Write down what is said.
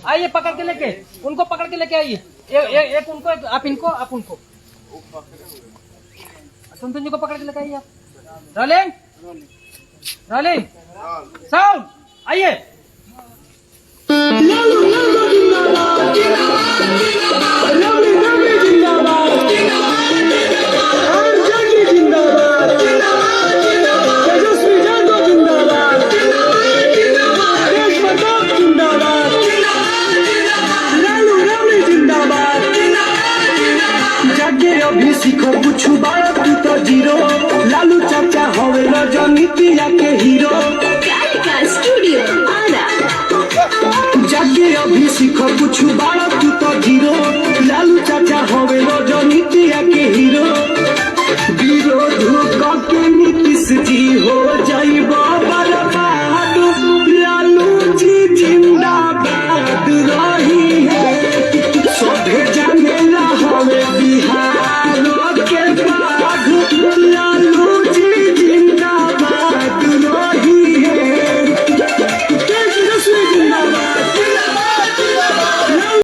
आइए पकड़ के लेके, उनको पकड़ के लेके आइए। एक उनको, आप इनको, आप उनको, तुम को पकड़ के लेके आइए आप। रोलिंग रोलिंग साउंड, आइए। सीखो कुछ बात तू तो जीरो, लालू चाचा होवे रजनीतिया के हीरो। स्टूडियो जाके अभी सीखो कुछ बात तू तो जीरो, लालू चाचा होवे रजनीतिया के हीरो। विरोध के नीतीश जी हो जाइबो बर्बाद, लालू जी जिंदाबाद रही है। सब जाने ला हमें